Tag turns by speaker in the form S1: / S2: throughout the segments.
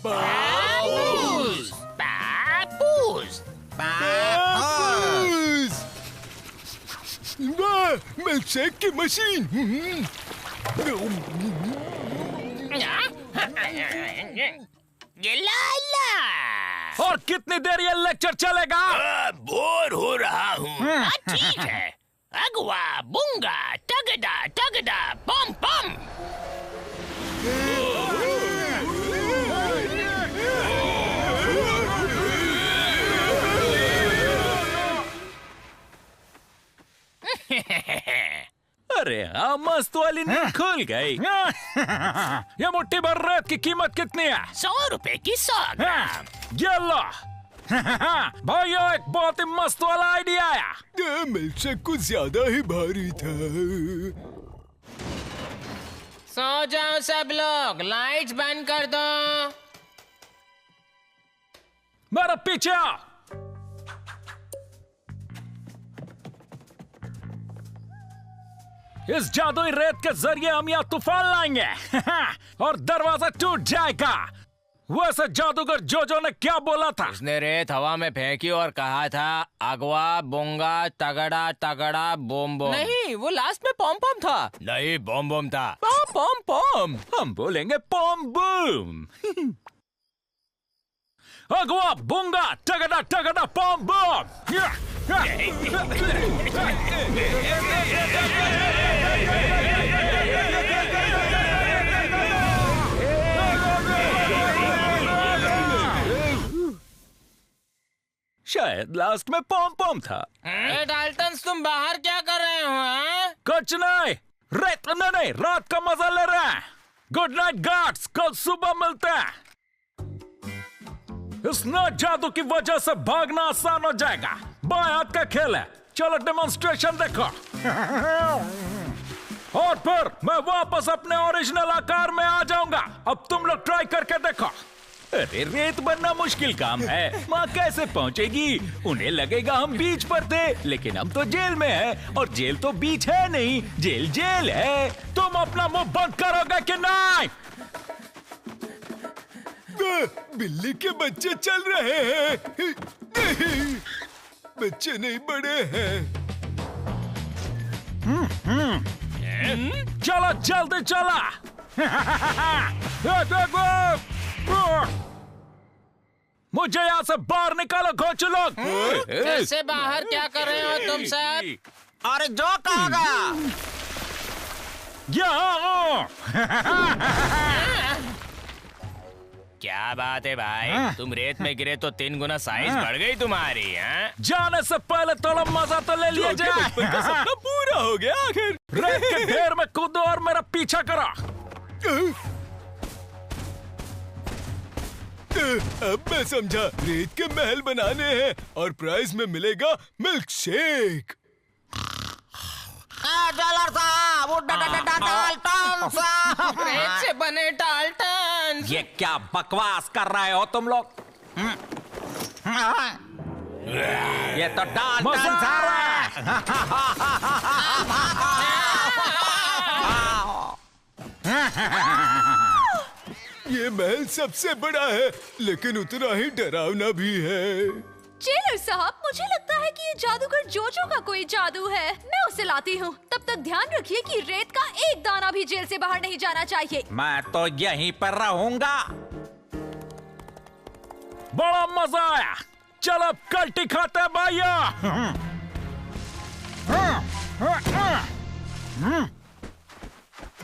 S1: पापूस, पापूस,
S2: पापूस। वाह, मिल्कशेक की मशीन।
S1: ये लाला।
S3: और कितनी देर ये लेक्चर चलेगा?
S1: बोर हो रहा हूँ। ठीक है। अगवा बुंगा टगड़ा टगड़ा पम पम।
S3: अरे हाँ, मस्त वाली नींद खुल गई। ये मुट्ठी भर रेत की कीमत कितनी है?
S1: 100 रुपए की 100 ग्राम।
S3: ये लो। भाइयों, एक बहुत ही मस्त वाला आइडिया आया।
S2: मिल्कशेक कुछ ज्यादा ही भारी था।
S1: सो जाओ सब लोग, लाइट्स बंद कर दो।
S3: मेरे पीछे आओ। इस जादुई रेत के जरिए हम यहाँ तूफान लाएंगे और दरवाजा टूट जाएगा। वैसे जादूगर जोजो ने क्या बोला था?
S1: उसने रेत हवा में फेंकी और कहा था अगवा बुंगा तगड़ा तगड़ा बोम बोम।
S4: नहीं, वो लास्ट में पॉम पॉम था।
S1: नहीं, बम बम था।
S4: पॉम पॉम पॉम।
S3: हम बोलेंगे पॉम बूम। अगवा बुंगा तगड़ा तगड़ा पॉम बूम। शायद लास्ट में पॉम पॉम था।
S1: डाल्टन्स, तुम बाहर क्या कर रहे हो?
S3: कुछ नहीं, रेत नहीं, रात का मजा ले रहे हैं। गुड नाइट गार्ड्स, कल सुबह मिलते हैं। इस नए जादू की वजह से भागना आसान हो जाएगा। बाएं हाथ का खेल है। चलो डेमोन्स्ट्रेशन देखो। और फिर मैं वापस अपने ओरिजिनल आकार में आ जाऊंगा। अब तुम लोग ट्राई करके देखो। अरे रेत बनना मुश्किल काम है, माँ कैसे पहुँचेगी? उन्हें लगेगा हम बीच पर थे, लेकिन हम तो जेल में हैं और जेल तो बीच है नहीं, जेल जेल है। तुम अपना मुंह बंद करोगे कि नहीं?
S2: बिल्ली के बच्चे चल रहे हैं। नहीं, बच्चे नहीं बड़े हैं।
S3: चलो जल्दी चला। मुझे यहाँ से बाहर निकालो घोंचू लोग।
S1: कैसे बाहर क्या कर रहे हो तुम सब?
S4: अरे जो कहा गया।
S3: यहाँ
S1: क्या बात है भाई? तुम रेत में गिरे तो 3 गुना साइज बढ़ गई तुम्हारी।
S3: जाने से पहले थोड़ा मजा तो ले लिया जाए।
S4: सपना पूरा हो गया आखिर।
S3: रेत के ढेर में कूदो और मेरा पीछा करो।
S2: अब मैं समझा, रेत के महल बनाने हैं और प्राइज में मिलेगा मिल्क शेक।
S4: जेलर साहब, वो डाल्टन साहब।
S1: रेत से बने डाल्टन।
S3: ये क्या बकवास कर रहे हो तुम लोग?
S4: ये तो डाल्टन
S2: ये महल सबसे बड़ा है, लेकिन उतना ही डरावना भी है।
S5: जेलर साहब, मुझे लगता है कि ये जादूगर जोजो का कोई जादू है। मैं उसे लाती हूँ। तब तक ध्यान रखिए कि रेत का एक दाना भी जेल से बाहर नहीं जाना चाहिए।
S3: मैं तो यहीं पर रहूंगा। बड़ा मजा आया। चलो अब कल्टी खाते हैं भाइयों।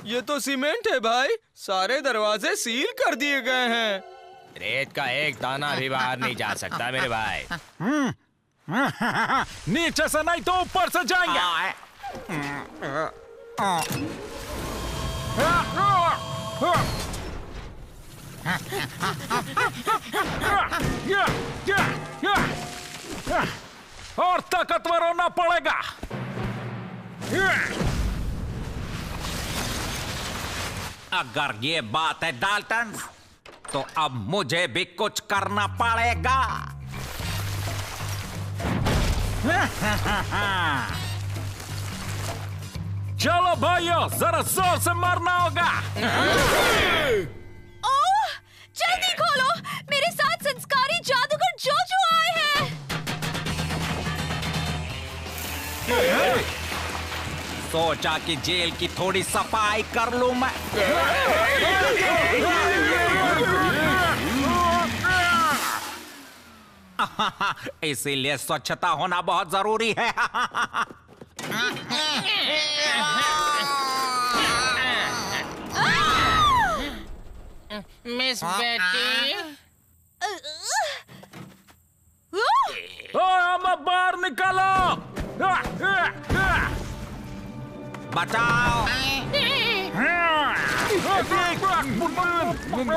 S4: ये तो सीमेंट है भाई, सारे दरवाजे सील कर दिए गए हैं।
S1: रेत का एक दाना भी बाहर नहीं जा सकता मेरे भाई।
S3: नीचे से नहीं तो ऊपर से जाएंगे। और ताकतवर होना पड़ेगा। अगर ये बात है डाल्टन, तो अब मुझे भी कुछ करना पड़ेगा। चलो भाइयों, जरा जोर से मारना होगा।
S5: ओह, जल्दी खोलो।
S6: सोचा कि जेल की थोड़ी सफाई कर लूं मैं। इसीलिए स्वच्छता होना बहुत जरूरी है।
S1: मिस बेटी,
S3: हमें बाहर निकालो।
S6: बचाओ।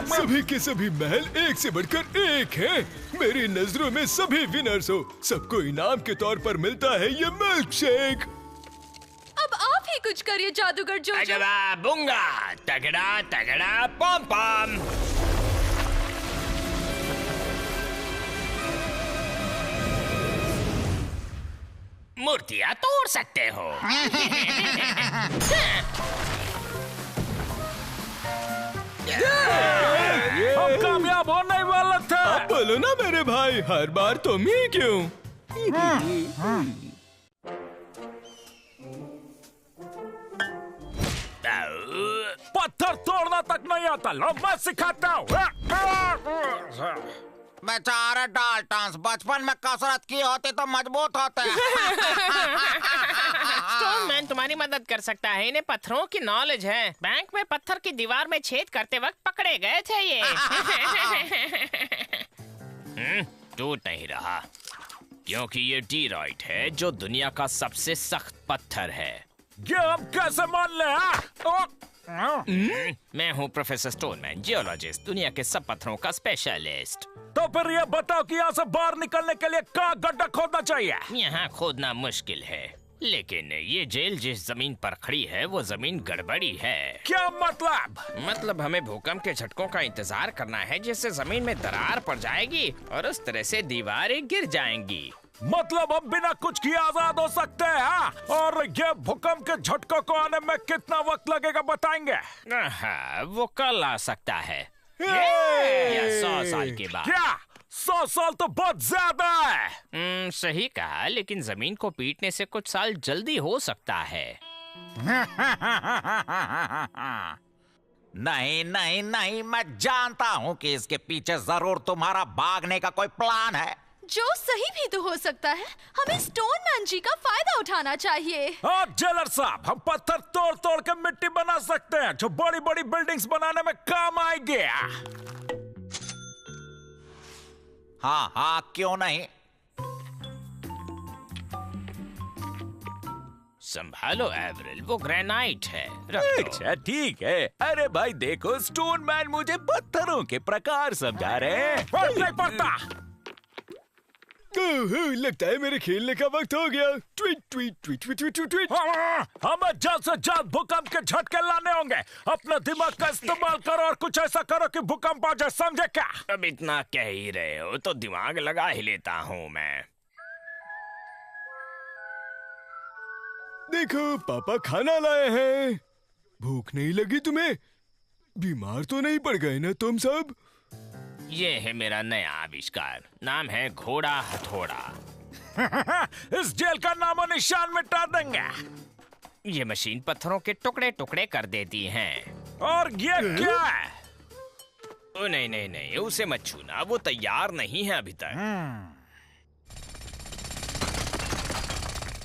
S2: सभी के सभी महल एक से बढ़कर एक हैं। मेरी नजरों में सभी विनर्स हो। सबको इनाम के तौर पर मिलता है ये मिल्क शेक।
S5: अब आप ही कुछ करिए जादूगर जोजो।
S1: अगवा बुंगा, तगड़ा तगड़ा पम पम। मूर्तियां तोड़ सकते हो।
S3: हम कामयाब होने वाले थे।
S2: बोलो ना मेरे भाई, हर बार तुम ही क्यों?
S3: पत्थर तोड़ना तक नहीं आता, लो मैं सिखाता हूँ।
S6: बेचारे डाल्टन्स, बचपन में कसरत की होती तो मजबूत होते।
S1: स्टोनमैन तुम्हारी मदद कर सकता है। इन्हें पत्थरों की नॉलेज है। बैंक में पत्थर की दीवार में छेद करते वक्त पकड़े गए थे ये। टूट नहीं रहा क्योंकि ये डीराइट है जो दुनिया का सबसे सख्त पत्थर है।
S3: ये हम कैसे मान ले?
S1: मैं हूँ प्रोफेसर स्टोनमैन, जियोलॉजिस्ट, दुनिया के सब पत्थरों का स्पेशलिस्ट।
S3: तो फिर ये बताओ कि यहाँ से बाहर निकलने के लिए कहाँ गड्ढा खोदना चाहिए?
S1: यहाँ खोदना मुश्किल है, लेकिन ये जेल जिस जमीन पर खड़ी है वो जमीन गड़बड़ी है।
S3: क्या मतलब?
S1: मतलब हमें भूकंप के झटकों का इंतजार करना है जिससे जमीन में दरार पड़ जाएगी और उस तरह से दीवारें गिर जाएंगी।
S3: मतलब हम बिना कुछ किए आजाद हो सकते हैं, हाँ? और ये भूकंप के झटकों को आने में कितना वक्त लगेगा बताएंगे?
S1: हाँ, वो कल आ सकता है या 100 साल के बाद।
S3: क्या 100 साल तो बहुत ज्यादा है।
S1: सही कहा, लेकिन जमीन को पीटने से कुछ साल जल्दी हो सकता है।
S6: नहीं नहीं नहीं, मैं जानता हूँ कि इसके पीछे जरूर तुम्हारा भागने का कोई प्लान है।
S5: जो सही भी तो हो सकता है। हमें स्टोनमैन जी का फायदा उठाना चाहिए।
S3: हाँ जेलर साहब, हम पत्थर तोड़ तोड़ के मिट्टी बना सकते हैं जो बड़ी बड़ी बिल्डिंग्स बनाने में काम आएगी।
S6: हाँ हाँ, क्यों नहीं।
S1: संभालो एवरिल, वो ग्रेनाइट है। रख दो।
S3: अच्छा ठीक है। अरे भाई देखो, स्टोनमैन मुझे पत्थरों के प्रकार समझा रहे हैं। फर्क नहीं पड़ता।
S2: लगता है मेरे खेलने का वक्त हो गया। Tweet tweet tweet tweet tweet tweet.
S3: हमें जल्द से जल्द भूकंप के झटके लाने होंगे। अपना दिमाग का इस्तेमाल करो और कुछ ऐसा करो कि भूकंप आ जाए, समझे क्या?
S1: अब इतना कह ही रहे हो तो दिमाग लगा ही लेता हूँ मैं।
S2: देखो पापा खाना लाए हैं। भूख नहीं लगी तुम्हें? बीमार तो नहीं पड़ गए ना तुम सब?
S1: ये है मेरा नया आविष्कार, नाम है घोड़ा हथौड़ा।
S3: इस जेल का नामो निशान मिटा देंगे।
S1: ये मशीन पत्थरों के टुकड़े टुकड़े कर देती है।
S3: और ये क्या है?
S1: ओ नहीं नहीं नहीं, उसे मत छूना, वो तैयार नहीं है अभी तक।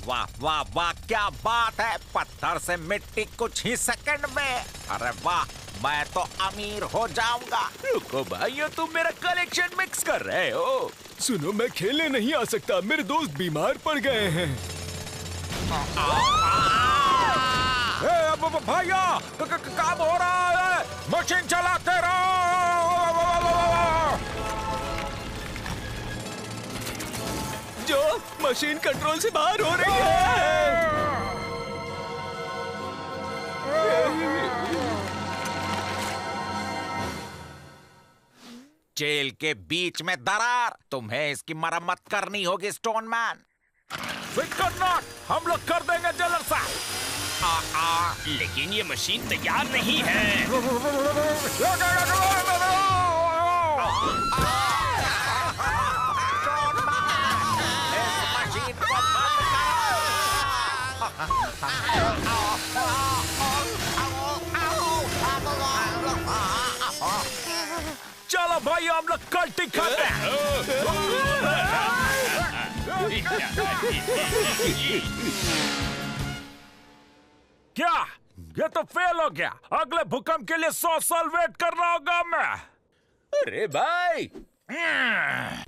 S6: वाह वाह वाह, क्या बात है। पत्थर से मिट्टी कुछ ही सेकंड में। अरे वाह, मैं तो अमीर हो जाऊंगा।
S3: रुको भाइयों, तुम मेरा कलेक्शन मिक्स कर रहे हो।
S2: सुनो, मैं खेलने नहीं आ सकता, मेरे दोस्त बीमार पड़ गए हैं।
S3: भाइयों, काम हो रहा है, मशीन चलाते रहो।
S2: जो मशीन कंट्रोल से बाहर हो रही है।
S6: जेल के बीच में दरार, तुम्हें इसकी मरम्मत करनी होगी स्टोनमैन।
S3: फिकर नॉट, हम लोग कर देंगे जेलर साहब।
S1: लेकिन ये मशीन तैयार नहीं है।
S6: इस मशीन को बंद करो।
S3: चलो भाई हम लोग कल्टी खाते हैं। क्या ये तो फेल हो गया? अगले भूकंप के लिए 100 साल वेट करना होगा मैं। अरे भाई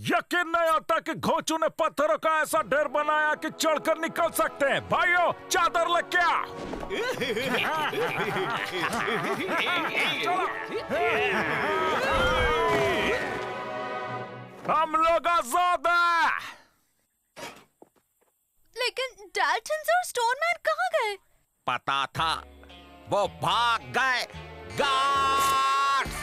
S3: यकीन नहीं आता कि घोंचू ने पत्थरों का ऐसा ढेर बनाया कि चढ़कर निकल सकते हैं। भाइयों चादर ले क्या? हम लोग आजाद हैं।
S5: लेकिन डाल्टन्स और स्टोनमैन कहाँ गए?
S6: पता था वो भाग गए। गार्ड्स!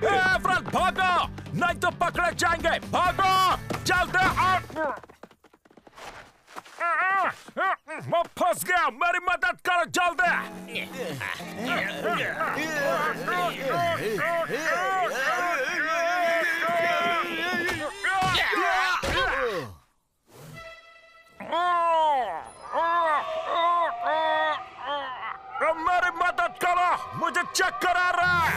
S3: एवरल भागो नहीं तो पकड़े जाएंगे। भागो चलते आओ। मैं फंस गया, मेरी मदद करो जल्दी। मेरी मदद करो, मुझे चक्कर आ रहा है।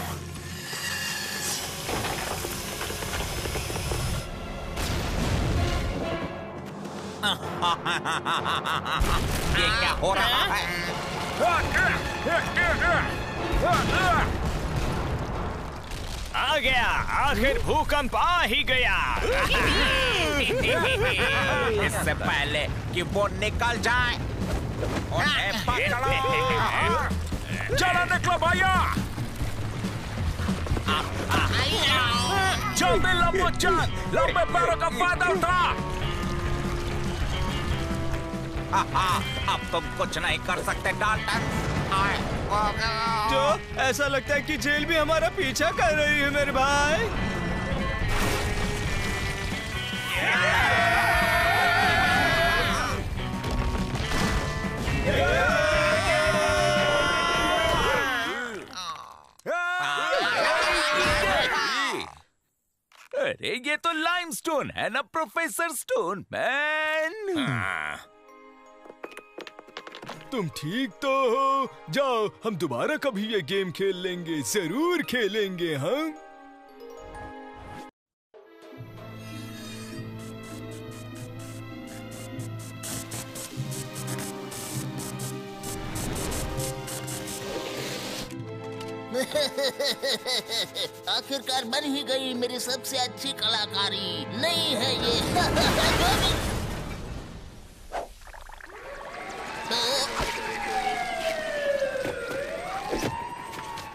S6: ये क्या हो रहा है?
S1: आ गया, आखिर भूकंप आ ही गया।
S6: इससे पहले कि वो निकल जाए उन्हें पकड़ो।
S3: चलो निकलो भैया, जल्दी लंबो चल, लंबे पैरों का फायदा उठा।
S6: अब तुम कुछ नहीं कर सकते डाल्टन।
S4: तो ऐसा लगता है कि जेल भी हमारा पीछा कर रही है मेरे भाई।
S3: अरे ये तो लाइमस्टोन है ना प्रोफेसर स्टोन मैन।
S2: तुम ठीक तो हो? जाओ हम दोबारा कभी ये गेम खेल लेंगे, जरूर खेलेंगे। हाँ
S7: आखिरकार बन ही गई मेरी सबसे अच्छी कलाकारी। नहीं है ये।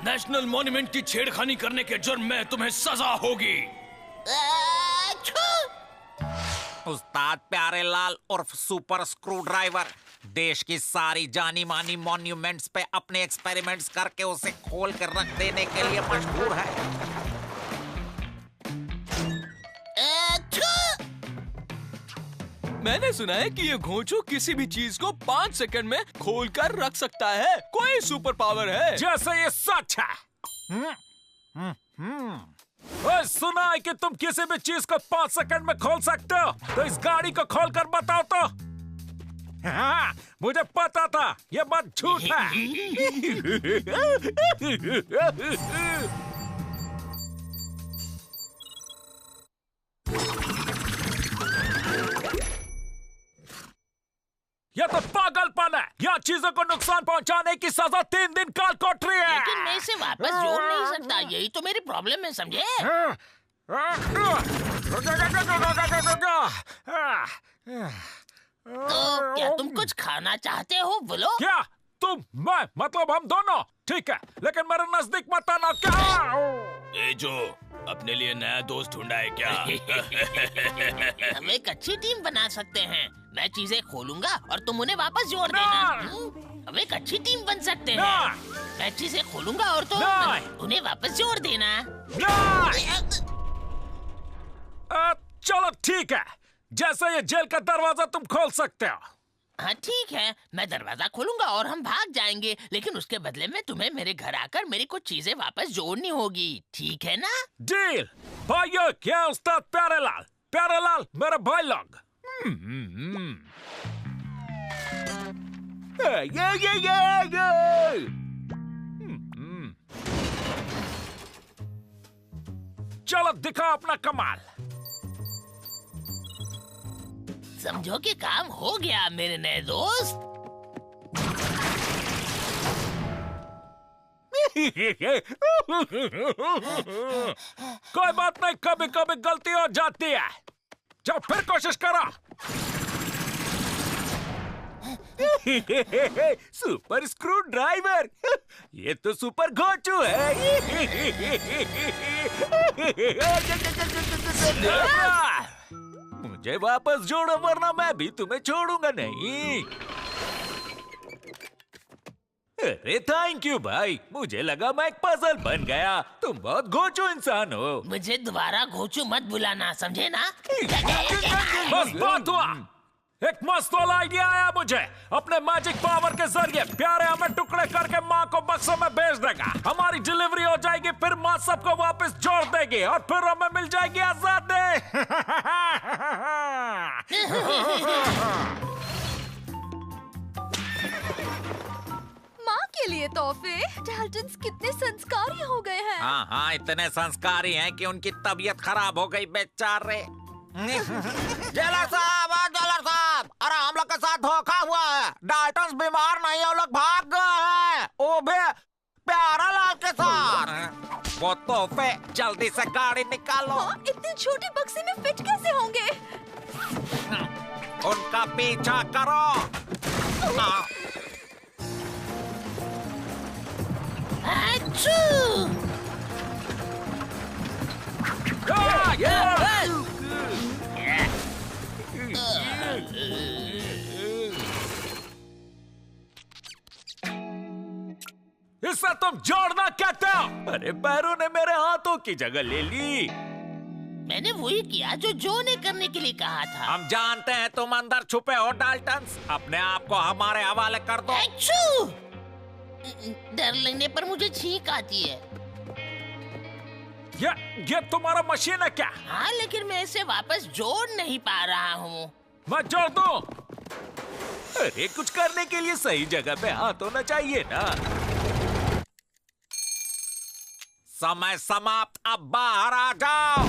S1: नेशनल मॉन्यूमेंट की छेड़खानी करने के जुर्म में तुम्हें सजा होगी।
S6: उस्ताद प्यारेलाल उर्फ सुपर स्क्रू ड्राइवर देश की सारी जानी मानी मॉन्यूमेंट्स पे अपने एक्सपेरिमेंट्स करके उसे खोल कर रख देने के लिए मशहूर है।
S4: मैंने सुना है कि ये घोंचू किसी भी चीज को 5 सेकंड में खोल कर रख सकता है। कोई सुपर पावर है?
S3: जैसे ये सच है। सुना है कि तुम किसी भी चीज को 5 सेकंड में खोल सकते हो, तो इस गाड़ी को खोल कर बताओ तो। हाँ, मुझे पता था ये बात झूठ है। ये तो पागलपन है। यह चीजों को नुकसान पहुंचाने की सजा 3 दिन काल कोठरी है।
S7: लेकिन मैं इसे वापस जोड़ नहीं सकता, यही तो मेरी प्रॉब्लम है, समझे? तो क्या तुम कुछ खाना चाहते हो? बोलो।
S3: क्या तुम? मैं मतलब हम दोनों? ठीक है, लेकिन मेरे नजदीक मत आना। क्या
S1: ए जो अपने लिए नया दोस्त ढूंढा है क्या?
S7: हम एक अच्छी टीम बना सकते हैं। मैं चीजें खोलूंगा और तुम उन्हें वापस जोड़ देना। हम एक अच्छी टीम बन सकते हैं। मैं चीजें खोलूंगा और तुम उन्हें वापस जोड़ देना।
S3: चलो ठीक है, जैसे ये जेल का दरवाजा तुम खोल सकते हो।
S7: हाँ ठीक है, मैं दरवाजा खोलूंगा और हम भाग जाएंगे, लेकिन उसके बदले में तुम्हें मेरे घर आकर मेरी कुछ चीजें वापस जोड़नी होगी, ठीक है ना?
S3: डील। भाइयों, क्या उस्ताद प्यारेलाल? प्यारेलाल मेरे भाई लोग। चलो दिखाओ अपना कमाल।
S7: समझो कि काम हो गया मेरे नए दोस्त।
S3: कोई बात नहीं, कभी कभी गलती हो जाती है। जाओ फिर कोशिश करो। सुपर स्क्रू ड्राइवर, ये तो सुपर घोंचू है। मुझे वापस जोड़ो वरना मैं भी तुम्हें छोड़ूंगा नहीं। अरे थैंक यू भाई, मुझे लगा मैं एक पजल बन गया। तुम बहुत घोंचू इंसान हो।
S7: मुझे दोबारा घोंचू मत बुलाना, समझे ना?
S3: बस बात हुआ। एक मस्त वाला आइडिया आया मुझे। अपने मैजिक पावर के जरिए प्यारे हमें टुकड़े करके माँ को बक्सों में भेज देगा। हमारी डिलीवरी हो जाएगी, फिर माँ सबको वापस जोड़ देगी और फिर हमें मिल जाएगी आजादी।
S5: माँ के लिए तोहफे। डाल्टन्स कितने संस्कारी हो गए हैं।
S6: हाँ हाँ, इतने संस्कारी हैं कि उनकी तबीयत खराब हो गई बेचारे। जेलर साहब, अरे हम लोग के साथ धोखा हुआ है। डाल्टन्स बीमार नहीं है, वो लोग भाग गए हैं, वो भी प्यारेलाल के साथ। वो तोहफे जल्दी से गाड़ी निकालो।
S5: हाँ, इतने छोटे बक्से में फिट कैसे होंगे?
S6: उनका पीछा करो।
S3: इससे तुम जोड़ना कहते हो? अरे पैरों ने मेरे हाथों की जगह ले ली।
S7: मैंने वही किया जो जो ने करने के लिए कहा था।
S6: हम जानते हैं तुम अंदर छुपे हो डाल्टन्स, अपने आप को हमारे हवाले कर दो।
S7: अच्छू! डर लगने पर मुझे छींक आती है।
S3: ये तुम्हारा मशीन है क्या?
S7: हाँ, लेकिन मैं इसे वापस जोड़ नहीं पा रहा हूँ।
S3: मैं जोड़ दूं? अरे कुछ करने के लिए सही जगह पे हाथ होना चाहिए ना।
S6: समय समाप्त, अब बाहर आ जाओ।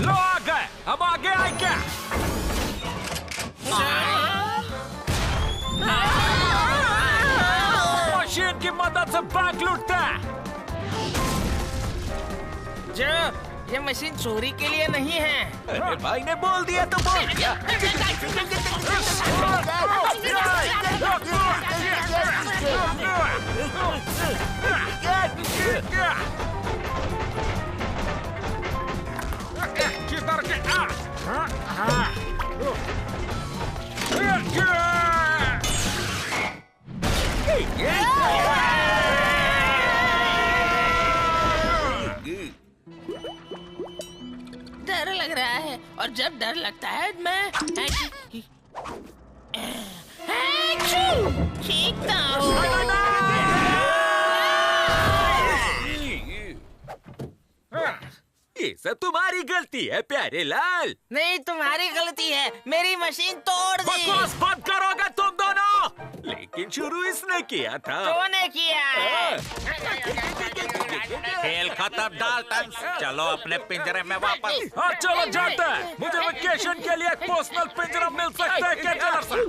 S3: लो आ गए, अब आगे आए क्या? मशीन की मदद से बैंक लूटते हैं।
S4: जो ये मशीन चोरी के लिए नहीं है।
S3: अरे भाई ने बोल दिया तो बोल दिया।
S7: डर लग रहा है, और जब डर लगता है मैं चीखता हूँ।
S3: ये सब तुम्हारी गलती है प्यारेलाल।
S4: नहीं, तुम्हारी गलती है, मेरी मशीन तोड़ दी।
S3: बकवास बंद करोगे तुम दोनों। लेकिन शुरू इसने किया था।
S4: तूने किया है।
S6: खेल खत्म डाल्टन्स, चलो अपने पिंजरे में वापस।
S3: हाँ चलो जाते हैं। मुझे वेकेशन के लिए एक पर्सनल पिंजरा मिल सकता है क्या जेलर साहब?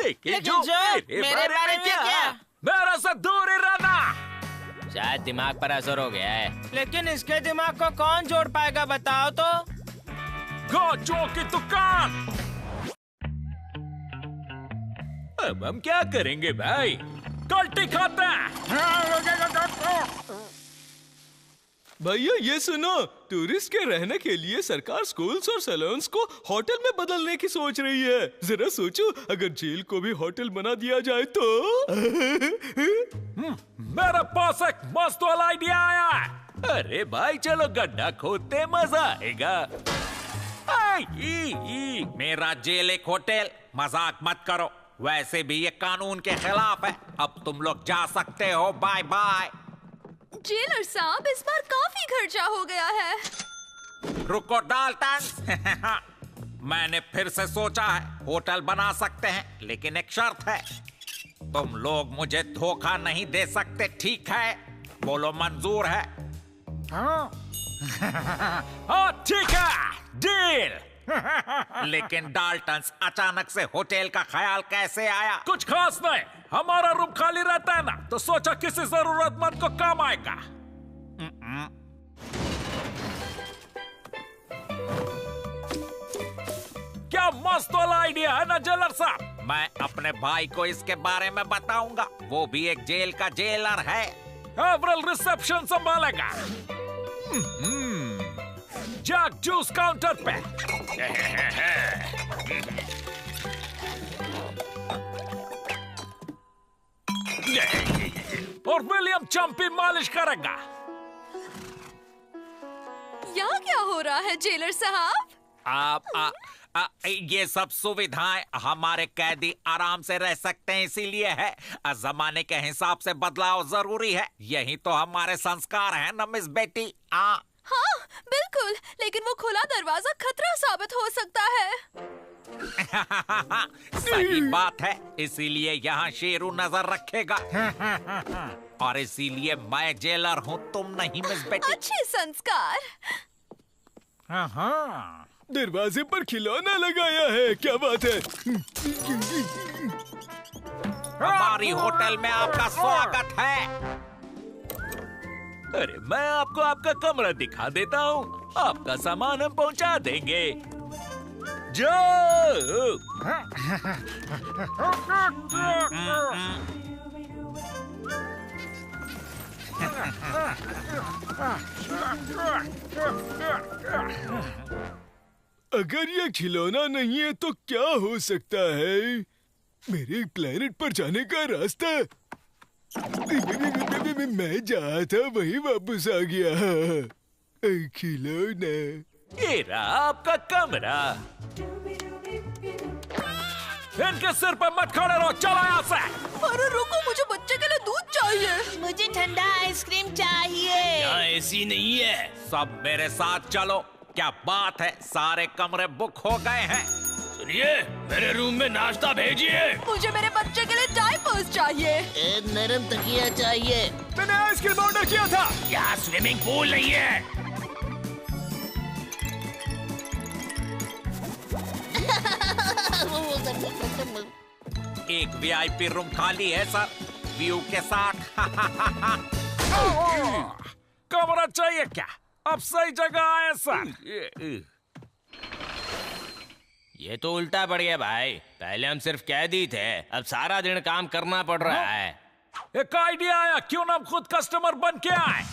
S3: लेकिन जो मेरे बारे में क्या? मेरे से दूर ही रहना।
S4: शायद दिमाग पर असर हो गया है, लेकिन इसके दिमाग को कौन जोड़ पाएगा बताओ तो?
S3: घोंचुओं की दुकान। अब हम क्या करेंगे भाई? कल्टी खाते हैं।
S2: भैया ये सुनो, टूरिस्ट के रहने के लिए सरकार स्कूल्स और सैलून्स को होटल में बदलने की सोच रही है। जरा सोचो, अगर जेल को भी होटल बना दिया जाए तो।
S3: मेरे पास एक मस्त वाला आइडिया आया है। अरे भाई चलो गड्ढा खोदते, मजा आएगा।
S6: मेरा जेल एक होटल, मजाक मत करो। वैसे भी ये कानून के खिलाफ है। अब तुम लोग जा सकते हो, बाय बाय।
S5: जेलर साहब, इस बार काफी खर्चा हो गया है।
S6: रुको डाल्टन। मैंने फिर से सोचा है, होटल बना सकते हैं, लेकिन एक शर्त है। तुम लोग मुझे धोखा नहीं दे सकते, ठीक है? बोलो मंजूर है?
S3: हाँ ठीक है, डील।
S6: लेकिन डाल्टन, अचानक से होटल का ख्याल कैसे आया?
S3: कुछ खास नहीं, हमारा रूम खाली रहता है ना, तो सोचा किसी जरूरतमंद को काम आएगा। क्या मस्त वाला आइडिया है ना जेलर साहब?
S6: मैं अपने भाई को इसके बारे में बताऊंगा। वो भी एक जेल का जेलर है।
S3: एवरल रिसेप्शन संभालेगा। जैक जूस काउंटर पे। और विलियम चंपी मालिश करेगा।
S5: यहाँ क्या हो रहा है जेलर साहब?
S6: ये सब सुविधाएं हमारे कैदी आराम से रह सकते हैं, इसीलिए है। जमाने के हिसाब से बदलाव जरूरी है। यही तो हमारे संस्कार हैं ना मिस बेटी।
S5: हाँ बिल्कुल, लेकिन वो खुला दरवाजा खतरा साबित हो सकता है।
S6: सही बात है, इसीलिए यहाँ शेरू नजर रखेगा। और इसीलिए मैं जेलर हूँ, तुम नहीं मिस बेटी।
S5: अच्छे संस्कार।
S2: दरवाजे पर खिलौना लगाया है, क्या बात है?
S6: हमारी होटल में आपका स्वागत है।
S3: अरे मैं आपको आपका कमरा दिखा देता हूँ, आपका सामान हम पहुँचा देंगे। जो
S2: अगर ये खिलौना नहीं है तो क्या हो सकता है? मेरे प्लेनेट पर जाने का रास्ता। मैं जहाँ था वही वापस आ गया। खिलौना।
S3: ये रहा आपका कमरा। इनके सिर पर मत खड़े रहो, चलो यहाँ से।
S5: अरे रुको, मुझे बच्चे के लिए दूध चाहिए।
S7: मुझे ठंडा आइसक्रीम चाहिए।
S1: यहाँ एसी नहीं है।
S6: सब मेरे साथ चलो। क्या बात है, सारे कमरे बुक हो गए हैं।
S1: सुनिए, मेरे रूम में नाश्ता भेजिए।
S5: मुझे मेरे बच्चे के लिए डायपर्स चाहिए।
S7: नरम तकिया चाहिए।
S2: मैंने आइसक्रीम ऑर्डर किया था।
S1: यहाँ स्विमिंग पूल नहीं है।
S6: एक वीआईपी रूम खाली है सर, व्यू के साथ।
S3: कमरा चाहिए क्या? अब सही जगह आए सर।
S1: ये तो उल्टा पड़ गया भाई। पहले हम सिर्फ कैदी थे, अब सारा दिन काम करना पड़ रहा है।
S3: एक आइडिया आया, क्यों ना हम खुद कस्टमर बन के आए?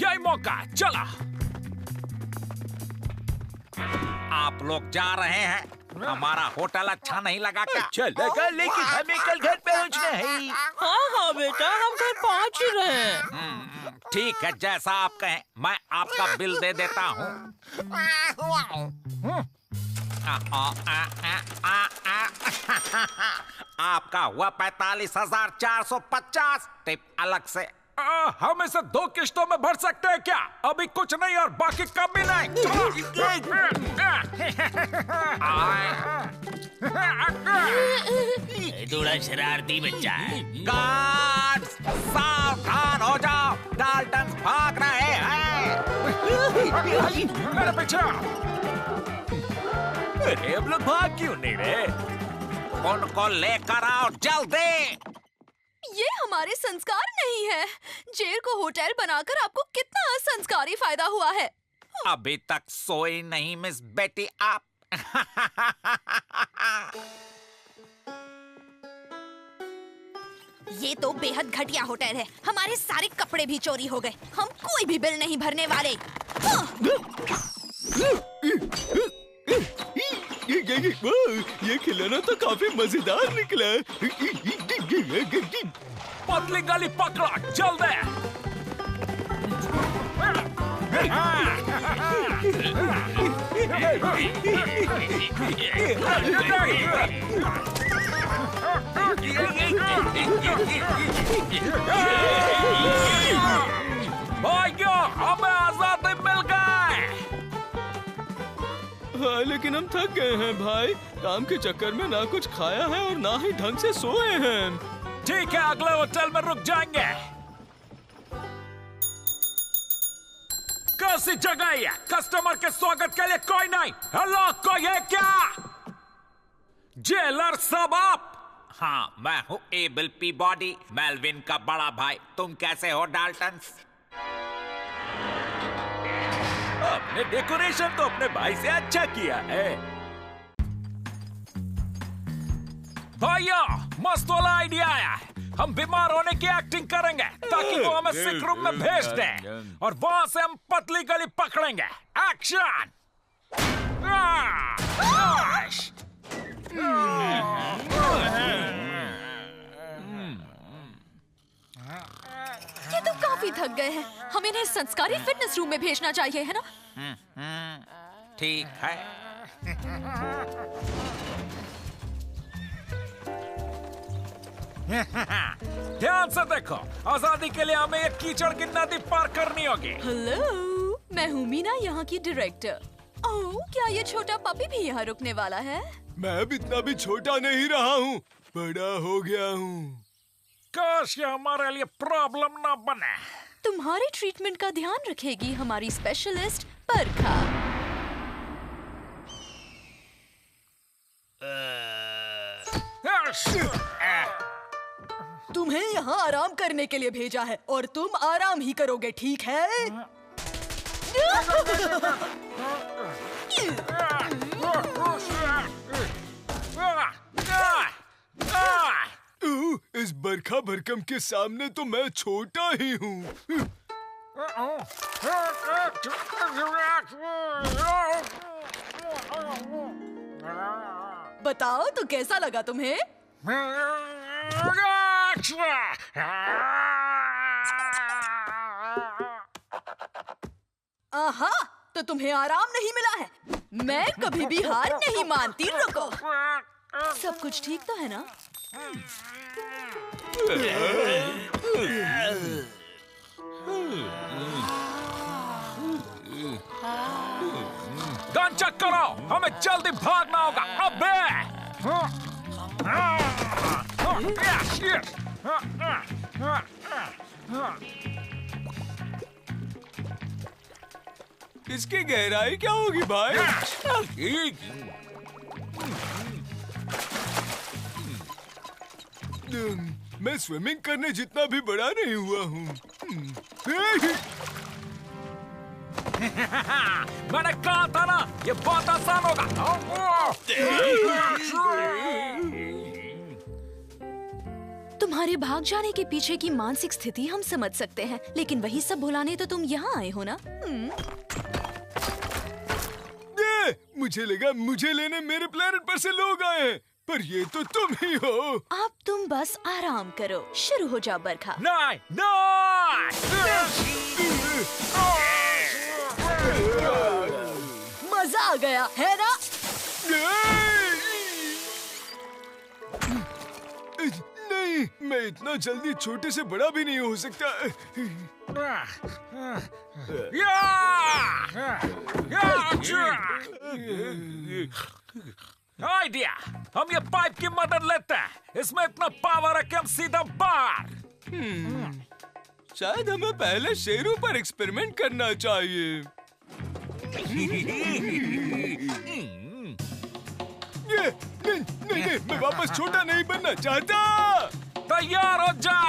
S3: यही मौका, चला।
S6: आप लोग जा रहे हैं, हमारा होटल अच्छा नहीं लगा क्या?
S3: अच्छा लगा, लेकिन हमें कल घर पहुंचना है।
S7: हाँ बेटा, हम घर पहुंच ही रहे हैं।
S6: ठीक है, जैसा आप कहें। मैं आपका बिल दे देता हूँ। आपका हुआ 45,450। टिप अलग से।
S3: हम इसे 2 किश्तों में भर सकते हैं क्या? अभी कुछ नहीं और बाकी कम भी नहीं।
S1: थोड़ा शरारती बच्चा है।
S6: गार्ड्स, सावधान हो जाओ, डाल्टन भाग रहे हैं।
S3: मेरे पीछे। अरे अब लोग भाग क्यों नहीं रहे?
S6: उनको लेकर आओ जल्दी।
S5: ये हमारे संस्कार नहीं है। जेल को होटल बनाकर आपको कितना असंस्कारी फायदा हुआ है।
S6: अभी तक सोई नहीं मिस बेटी आप।
S5: ये तो बेहद घटिया होटल है। हमारे सारे कपड़े भी चोरी हो गए। हम कोई भी बिल नहीं भरने वाले।
S2: ये खिलौना तो काफी मजेदार निकला।
S3: पतली गली पकड़ो, जल्दी। भाइयों, हमें आजादी मिल गई।
S2: हाँ, लेकिन हम थक गए हैं भाई। काम के चक्कर में ना कुछ खाया है और ना ही ढंग से सोए हैं।
S3: ठीक है, अगले होटल में रुक जाएंगे। कैसी जगह है? कस्टमर के स्वागत के लिए कोई नहीं। हेलो, कोई है क्या? जेलर साहब आप?
S6: हाँ, मैं हूँ एबल पीबॉडी, मेलविन का बड़ा भाई। तुम कैसे हो डाल्टन?
S3: आपने डेकोरेशन तो अपने भाई से अच्छा किया है। भैया, मस्त वाला आइडिया आया है। हम बीमार होने की एक्टिंग करेंगे ताकि वो हमें सिक रूम में भेज दें और वहां से हम पतली गली पकड़ेंगे। एक्शन!
S5: ये तो काफी थक गए हैं। हम इन्हें संस्कारी फिटनेस रूम में भेजना चाहिए, है ना?
S6: ठीक है।
S3: ध्यान से देखो, आजादी के लिए हमें एक कीचड़ की नदी पार करनी होगी।
S5: हेलो, मैं हूँ मीना, यहाँ की डायरेक्टर। ओह, क्या ये छोटा पपी भी यहाँ रुकने वाला है?
S2: मैं अब इतना भी छोटा नहीं रहा हूँ, बड़ा हो गया हूँ।
S3: काश ये हमारे लिए प्रॉब्लम ना बने।
S5: तुम्हारे ट्रीटमेंट का ध्यान रखेगी हमारी स्पेशलिस्ट बरखा। तुम्हें यहाँ आराम करने के लिए भेजा है और तुम आराम ही करोगे, ठीक है?
S2: इस बरखा भरकम के सामने तो मैं छोटा ही हूँ।
S5: बताओ तो कैसा लगा तुम्हें? आहा, तो तुम्हें आराम नहीं मिला है। मैं कभी भी हार नहीं मानती। रुको, सब कुछ ठीक तो है ना?
S3: गन चेक करो, हमें जल्दी भागना होगा। अबे!
S2: इसकी गहराई क्या होगी भाई? मैं स्विमिंग करने जितना भी बड़ा नहीं हुआ हूँ।
S3: मैंने कहा था ना, ये बहुत आसान होगा।
S5: तुम्हारे भाग जाने के पीछे की मानसिक स्थिति हम समझ सकते हैं, लेकिन वही सब भुलाने तो तुम यहाँ आए हो ना?
S2: मुझे लगा मुझे लेने मेरे प्लेनेट पर से लोग आए हैं, पर ये तो तुम ही हो।
S5: अब तुम बस आराम करो। शुरू हो जाओ बरखा।
S3: नहीं, नहीं!
S5: मजा आ गया है ना?
S2: नहीं, मैं इतना जल्दी छोटे से बड़ा भी नहीं हो सकता।
S3: आइडिया, हम ये पाइप की मदद लेते हैं। इसमें इतना पावर है कि हम सीधा बाहर।
S2: शायद हमें पहले शेरों पर एक्सपेरिमेंट करना चाहिए। नहीं, मैं वापस छोटा नहीं बनना चाहता।
S3: तैयार हो जा।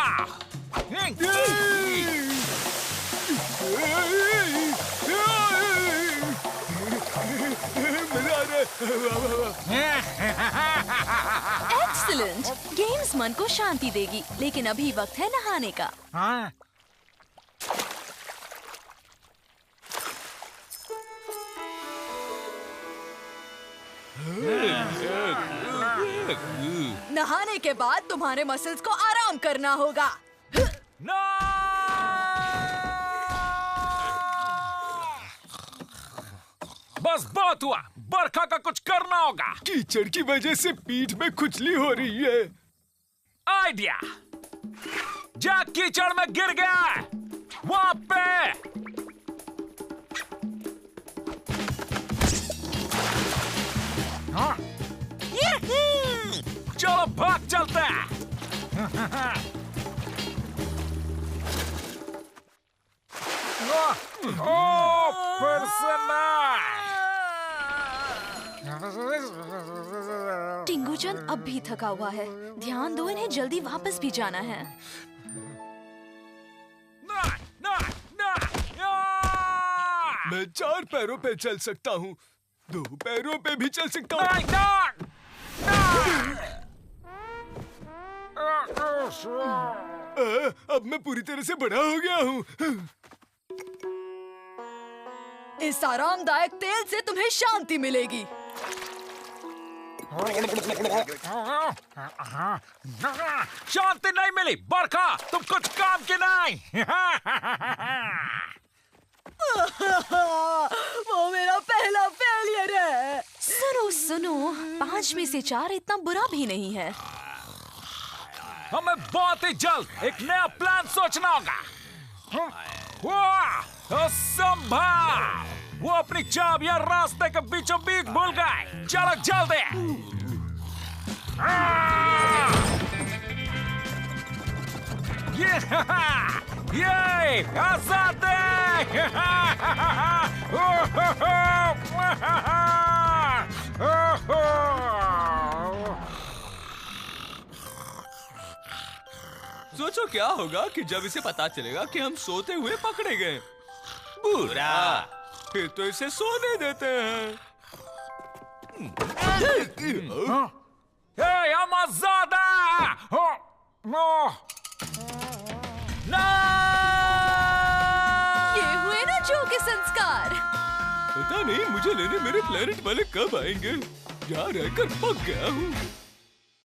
S5: एक्सीलेंट। एक्सीलेंट। गेम्स मन को शांति देगी, लेकिन अभी वक्त है नहाने का।
S3: हाँ?
S5: नहाने के बाद तुम्हारे मसल्स को आराम करना होगा।
S3: No! बस बहुत हुआ, बरखा का कुछ करना होगा।
S2: कीचड़ की वजह से पीठ में खुजली हो रही है।
S3: आइडिया, जैक कीचड़ में गिर गया है, वहां पे। हाँ? चलो भाग चलते हैं। फिर से
S5: टिंगूचंद अब भी थका हुआ है। ध्यान दो, इन्हें जल्दी वापस भी जाना है।
S2: मैं 4 पैरों पे चल सकता हूँ, 2 पैरों पे भी चल सकता हूँ। अब मैं पूरी तरह से बड़ा हो गया हूँ।
S5: इस आरामदायक तेल से तुम्हें शांति मिलेगी।
S3: शांति नहीं मिली, बरखा तुम कुछ काम की नहीं।
S5: वो मेरा पहला फेलियर है। सुनो सुनो, 5 में से 4 इतना बुरा भी नहीं है।
S3: हमें बहुत ही जल्द एक नया प्लान सोचना होगा। असंभव! वो अपनी चाबियां रास्ते के बीचों बीच भूल गए। चलो जल्दी। ये आजादी!
S4: सोचो क्या होगा कि जब इसे पता चलेगा कि हम सोते हुए पकड़े गए। बुरा, फिर तो इसे सोने देते हैं।
S3: हम आजाद हैं।
S5: ये हुए ना जो के संस्कार।
S2: पता नहीं मुझे लेने मेरे प्लेनेट वाले कब आएंगे। यहाँ रहकर पक गया हूँ।